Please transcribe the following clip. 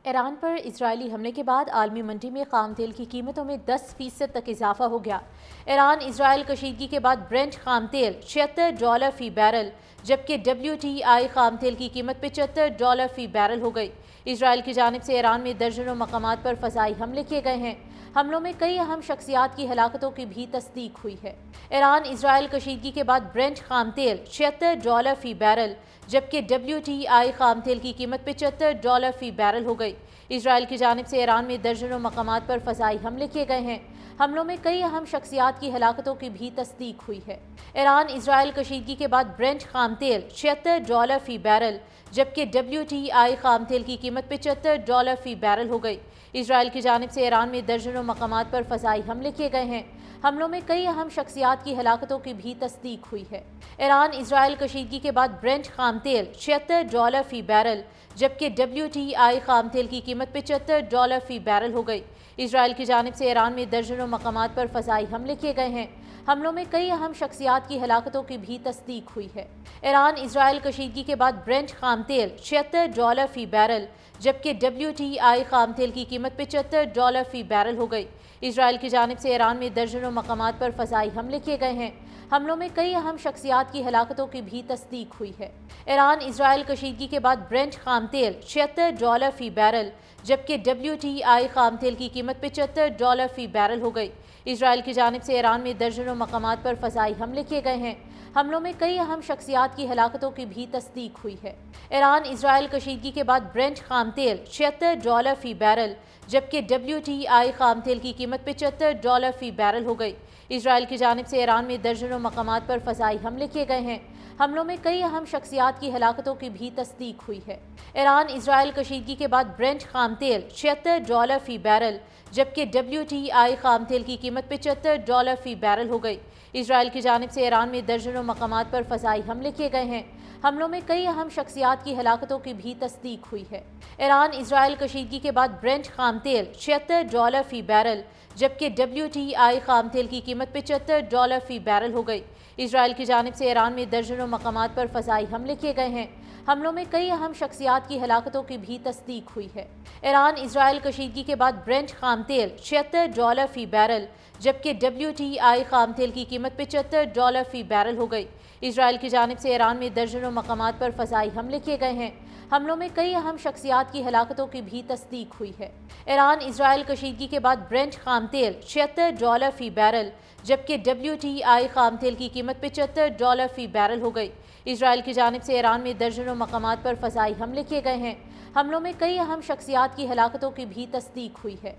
ایران پر اسرائیلی حملے کے بعد عالمی منڈی میں خام تیل کی قیمتوں میں 10% تک اضافہ ہو گیا۔ ایران اسرائیل کشیدگی کے بعد برنٹ خام تیل $76 فی بیرل جبکہ WTI خام تیل کی قیمت $75 فی بیرل ہو گئی۔ اسرائیل کی جانب سے ایران میں درجنوں مقامات پر فضائی حملے کیے گئے ہیں۔ حملوں میں کئی اہم شخصیات کی ہلاکتوں کی بھی تصدیق ہوئی ہے۔ ایران اسرائیل کشیدگی کے بعد برنٹ خام تیل $76 فی بیرل جبکہ WTI خام تیل کی قیمت $75 فی بیرل ہو گئی۔ اسرائیل کی جانب سے ایران میں درجنوں مقامات پر فضائی حملے کیے گئے ہیں۔ حملوں میں کئی اہم شخصیات کی ہلاکتوں کی بھی تصدیق ہوئی ہے۔ ایران اسرائیل کشیدگی کے بعد برنٹ خام تیل $76 فی بیرل جبکہ WTI خام تیل کی قیمت $75 فی بیرل ہو گئی۔ اسرائیل کی جانب سے ایران میں درجنوں مقامات پر فضائی حملے کیے گئے ہیں۔ حملوں میں کئی اہم شخصیات کی ہلاکتوں کی بھی تصدیق ہوئی ہے۔ ایران اسرائیل کشیدگی کے بعد برنٹ خام تیل $76 فی بیرل جبکہ WTI خام تیل کی قیمت $75 فی بیرل ہو گئی۔ اسرائیل کی جانب سے ایران میں درجنوں مقامات پر فضائی حملے کیے گئے ہیں۔ حملوں میں کئی اہم شخصیات کی ہلاکتوں کی بھی تصدیق ہوئی ہے۔ ایران اسرائیل کشیدگی کے بعد برنٹ خام تیل $76 فی بیرل جبکہ WTI خام تیل کی قیمت $75 فی بیرل ہو گئی۔ اسرائیل کی جانب سے ایران میں درجنوں مقامات پر فضائی حملے کیے گئے ہیں۔ حملوں میں کئی اہم شخصیات کی ہلاکتوں کی بھی تصدیق ہوئی ہے۔ ایران اسرائیل کشیدگی کے بعد برنٹ خام تیل $76 فی بیرل جبکہ WTI خام تیل کی قیمت $75 فی بیرل ہو گئی۔ اسرائیل کی جانب سے ایران میں درجنوں مقامات پر فضائی حملے کیے گئے ہیں۔ حملوں میں کئی اہم شخصیات کی ہلاکتوں کی بھی تصدیق ہوئی ہے۔ ایران اسرائیل کشیدگی کے بعد برنٹ خام تیل $76 فی بیرل جبکہ WTI خام تیل کی قیمت $75 فی بیرل ہو گئی۔ اسرائیل کی جانب سے ایران میں درجنوں مقامات پر فضائی حملے کیے گئے ہیں۔ حملوں میں کئی اہم شخصیات کی ہلاکتوں کی بھی تصدیق ہوئی ہے۔ ایران اسرائیل کشیدگی کے بعد برنٹ خام تیل $76 فی بیرل جبکہ WTI خام تیل کی قیمت $75 فی بیرل ہو گئی۔ اسرائیل کی جانب سے ایران میں درجنوں مقامات پر فضائی حملے کیے گئے ہیں۔ حملوں میں کئی اہم شخصیات کی ہلاکتوں کی بھی تصدیق ہوئی ہے۔ ایران اسرائیل کشیدگی کے بعد برنٹ خام تیل $76 فی بیرل جبکہ WTI خام تیل کی قیمت $75 فی بیرل ہو گئی۔ اسرائیل کی جانب سے ایران میں درجنوں مقامات پر فضائی حملے کیے گئے ہیں۔ حملوں میں کئی اہم شخصیات کی ہلاکتوں کی بھی تصدیق ہوئی ہے۔ ایران اسرائیل کشیدگی کے بعد برنٹ خام تیل $76 فی بیرل جبکہ WTI خام تیل کی قیمت $75 فی بیرل ہو گئی۔ اسرائیل کی جانب سے ایران میں درجنوں مقامات پر فضائی حملے کیے گئے ہیں۔ حملوں میں کئی اہم شخصیات کی ہلاکتوں کی بھی تصدیق ہوئی ہے۔ ایران اسرائیل کشیدگی کے بعد برنٹ خام تیل $76 فی بیرل جبکہ WTI خام تیل کی قیمت $75 فی بیرل ہو گئی۔ اسرائیل کی جانب سے ایران میں درجنوں مقامات پر فضائی حملے کیے گئے ہیں۔ حملوں میں کئی اہم شخصیات کی ہلاکتوں کی بھی تصدیق ہوئی ہے۔